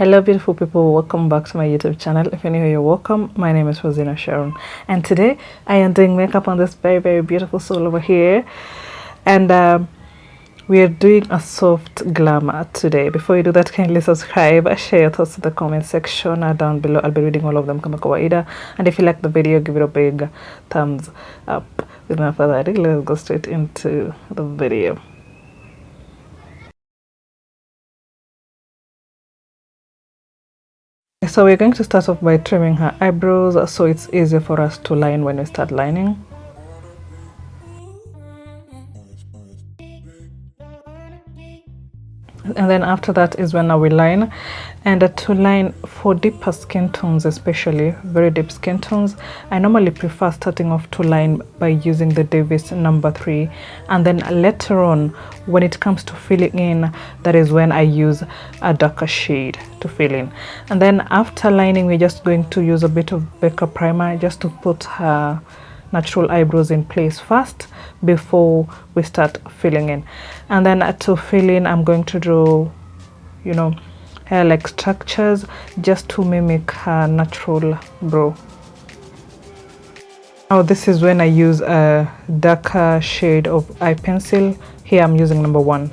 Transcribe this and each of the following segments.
Hello beautiful people, welcome back to my YouTube channel. If you're new here, you're welcome. My name is Rosina Sharon and today I am doing makeup on this very beautiful soul over here, and we are doing a soft glamour today. Before you do that, kindly subscribe, share your thoughts in the comment section down below. I'll be reading all of them kama kawaida, and if you like the video, give it a big thumbs up. With no further ado, let's go straight into the video. So we're going to start off by trimming her eyebrows so it's easier for us to line when we start lining. And then after that is when I will line. And to line for deeper skin tones, especially very deep skin tones, I normally prefer starting off to line by using the Davis number 3, and then later on when it comes to filling in, that is when I use a darker shade to fill in. And then after lining, we're just going to use a bit of makeup primer just to put her natural eyebrows in place first before we start filling in. And then to fill in, I'm going to draw, you know, hair-like structures just to mimic her natural brow. Now this is when I use a darker shade of eye pencil. Here I'm using number 1.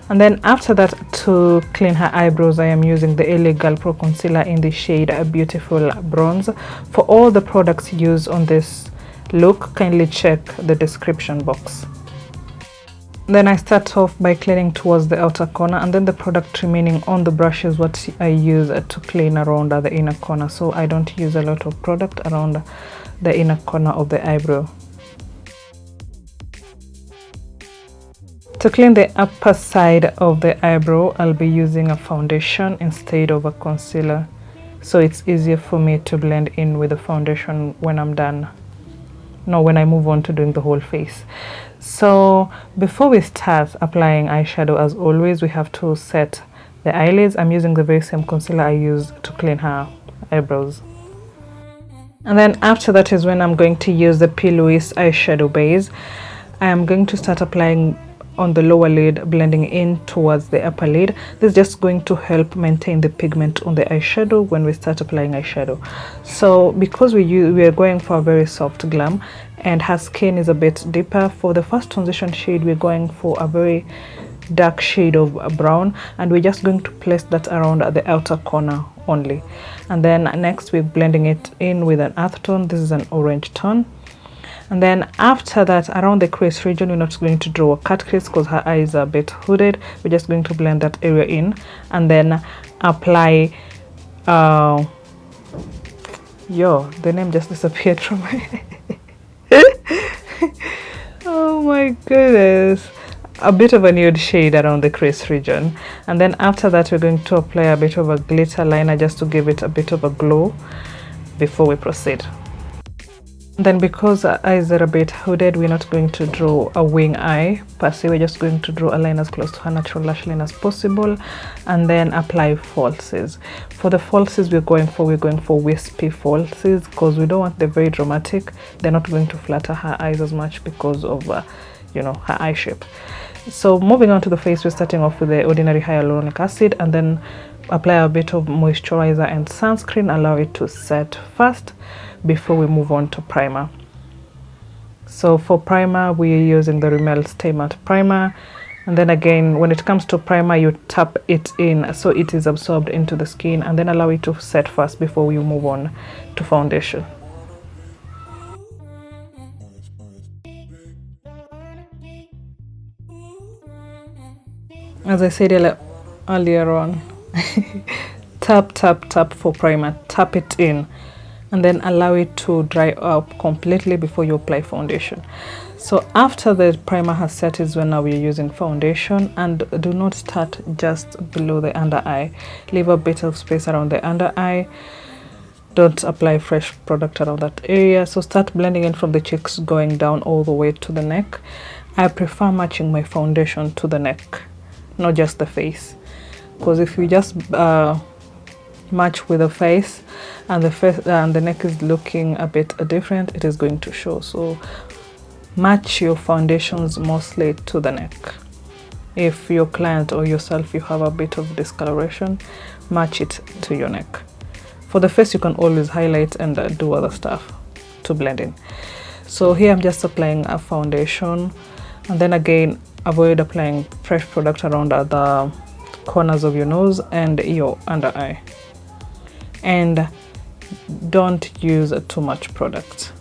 And then after that, to clean her eyebrows, I am using the LA Girl Pro Concealer in the shade Beautiful Bronze. For all the products used on this look, kindly check the description box. Then I start off by cleaning towards the outer corner, and then the product remaining on the brush is what I use to clean around the inner corner, so I don't use a lot of product around the inner corner of the eyebrow. To clean the upper side of the eyebrow, I'll be using a foundation instead of a concealer, so it's easier for me to blend in with the foundation when I'm done. No, when I move on to doing the whole face. So before we start applying eyeshadow, as always, we have to set the eyelids. I'm using the very same concealer I used to clean her eyebrows. And then after that is when I'm going to use the Plouise eyeshadow base. I am going to start applying on the lower lid, blending in towards the upper lid. This is just going to help maintain the pigment on the eyeshadow when we start applying eyeshadow. So because we are going for a very soft glam and her skin is a bit deeper, for the first transition shade we're going for a very dark shade of brown, and we're just going to place that around the outer corner only. And then next we're blending it in with an earth tone. This is an orange tone. And then after that, around the crease region, we're not going to draw a cut crease because her eyes are a bit hooded. We're just going to blend that area in and then apply the name just disappeared from my oh my goodness, a bit of a nude shade around the crease region. And then after that, we're going to apply a bit of a glitter liner just to give it a bit of a glow before we proceed. Then because our eyes are a bit hooded, we're not going to draw a wing eye per se. We're just going to draw a line as close to her natural lash line as possible, and then apply falsies. For the falsies we're going for wispy falsies because we don't want the very dramatic. They're not going to flatter her eyes as much because of you know, her eye shape. So moving on to the face, we're starting off with the ordinary hyaluronic acid, and then apply a bit of moisturizer and sunscreen. Allow it to set first before we move on to primer. So for primer, we are using the Rimmel Stay Matte primer, and then again, when it comes to primer, you tap it in so it is absorbed into the skin, and then allow it to set first before we move on to foundation. As I said earlier on, tap for primer, tap it in, and then allow it to dry up completely before you apply foundation. So after the primer has set is when now we're using foundation, and do not start just below the under eye. Leave a bit of space around the under eye. Don't apply fresh product around that area. So start blending in from the cheeks going down all the way to the neck. I prefer matching my foundation to the neck, not just the face, because if you just match with the face and the neck is looking a bit different, it is going to show. So match your foundations mostly to the neck. if your client or yourself, you have a bit of discoloration, match it to your neck. For the face, you can always highlight and do other stuff to blend in. So here I'm just applying a foundation, and then again avoid applying fresh product around the corners of your nose and your under eye, and don't use too much product.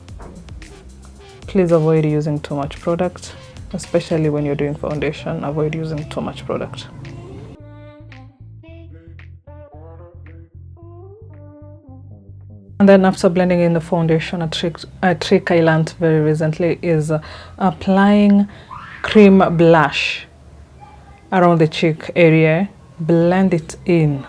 Please avoid using too much product, especially when you're doing foundation. Avoid using too much product. And then after blending in the foundation, a trick I learned very recently is applying cream blush around the cheek area. Blend it in.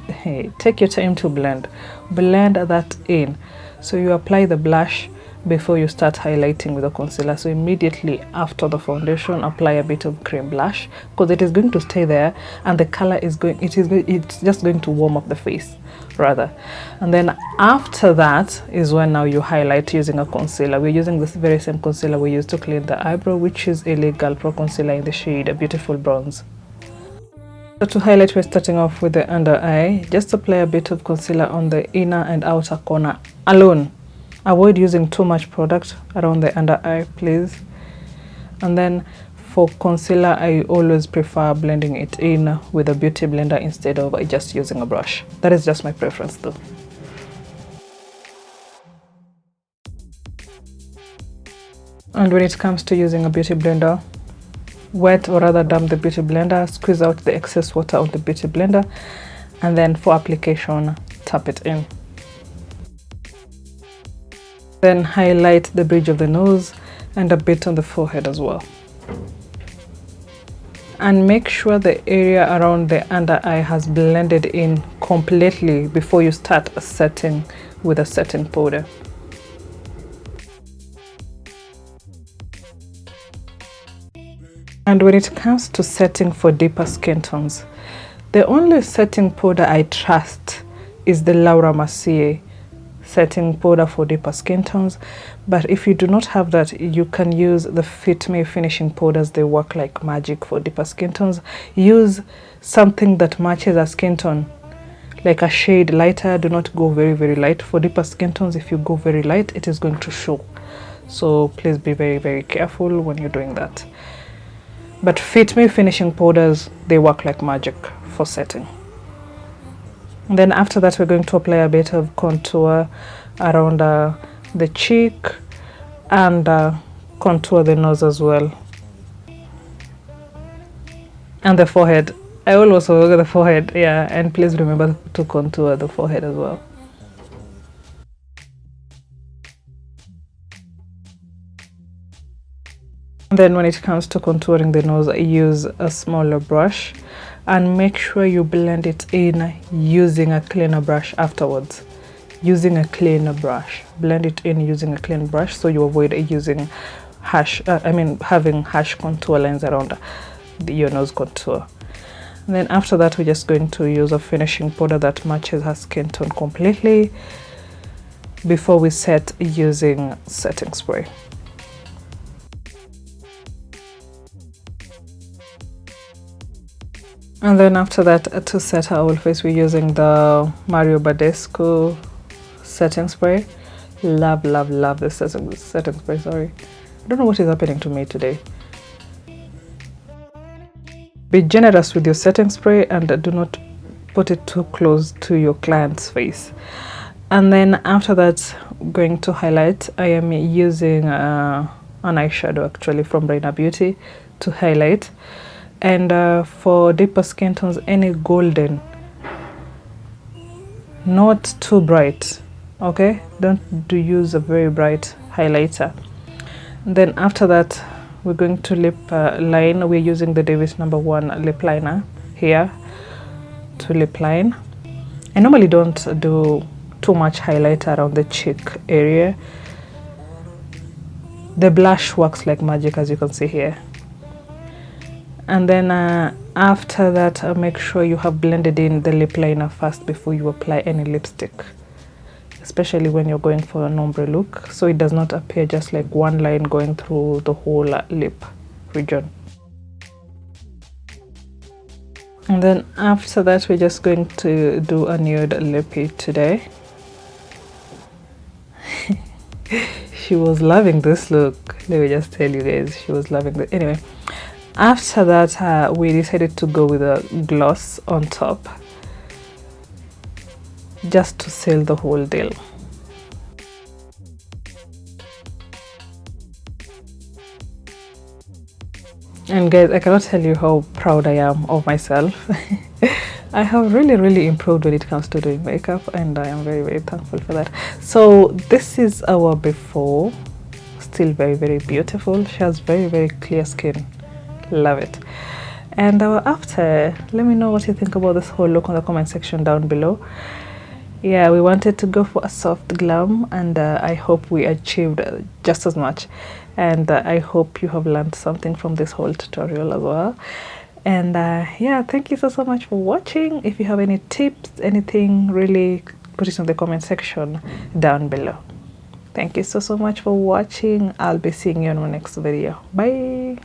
Hey, take your time to blend that in. So you apply the blush before you start highlighting with the concealer. So immediately after the foundation, apply a bit of cream blush, because it is going to stay there and the color is it's just going to warm up the face rather. And then after that is when now you highlight using a concealer. We're using this very same concealer we used to clean the eyebrow, which is a Legal Pro concealer in the shade Beautiful Bronze. So to highlight, we're starting off with the under eye. Just apply a bit of concealer on the inner and outer corner alone. Avoid using too much product around the under eye, please. And then for concealer, I always prefer blending it in with a beauty blender instead of just using a brush. That is just my preference though. And when it comes to using a beauty blender, wet or rather damp the beauty blender, squeeze out the excess water on the beauty blender, and then for application, tap it in. Then highlight the bridge of the nose and a bit on the forehead as well. And make sure the area around the under eye has blended in completely before you start setting with a setting powder. And when it comes to setting for deeper skin tones, the only setting powder I trust is the Laura Mercier setting powder for deeper skin tones. But if you do not have that, you can use the Fit Me finishing powders. They work like magic for deeper skin tones. Use something that matches a skin tone, like a shade lighter. Do not go very light. For deeper skin tones, if you go very light, it is going to show. So please be very careful when you're doing that. But Fit Me finishing powders, they work like magic for setting. And then after that, we're going to apply a bit of contour around the cheek and contour the nose as well. And the forehead. I will also look at the forehead, yeah, and please remember to contour the forehead as well. And then when it comes to contouring the nose, I use a smaller brush. And make sure you blend it in using a cleaner brush afterwards. Using a cleaner brush. Blend it in using a clean brush so you avoid using having harsh contour lines around your nose contour. And then after that, we're just going to use a finishing powder that matches her skin tone completely before we set using setting spray. And then after that, to set our whole face, we're using the Badescu setting spray. Love this setting spray, sorry. I don't know what is happening to me today. Be generous with your setting spray and do not put it too close to your client's face. And then after that, going to highlight. I am using an eyeshadow actually from Reina Beauty to highlight. And for deeper skin tones, any golden, not too bright, okay? Don't use a very bright highlighter. And then after that, we're going to lip line. We're using the Davis No. 1 lip liner here to lip line. I normally don't do too much highlighter around the cheek area. The blush works like magic, as you can see here. And then after that, make sure you have blended in the lip liner first before you apply any lipstick, especially when you're going for an ombre look, so it does not appear just like one line going through the whole lip region. And then after that, we're just going to do a nude lippy today. She was loving this look. Let me just tell you guys, she was loving it. Anyway, after that, we decided to go with a gloss on top, just to seal the whole deal. And guys, I cannot tell you how proud I am of myself. I have really improved when it comes to doing makeup, and I am very thankful for that. So this is our before, still very beautiful. She has very clear skin, love it. And our after, let me know what you think about this whole look on the comment section down below. Yeah, we wanted to go for a soft glam, and I hope we achieved just as much. And I hope you have learned something from this whole tutorial as well. And yeah, thank you so much for watching. If you have any tips, anything, really put it in the comment section down below. Thank you so much for watching. I'll be seeing you in my next video. Bye.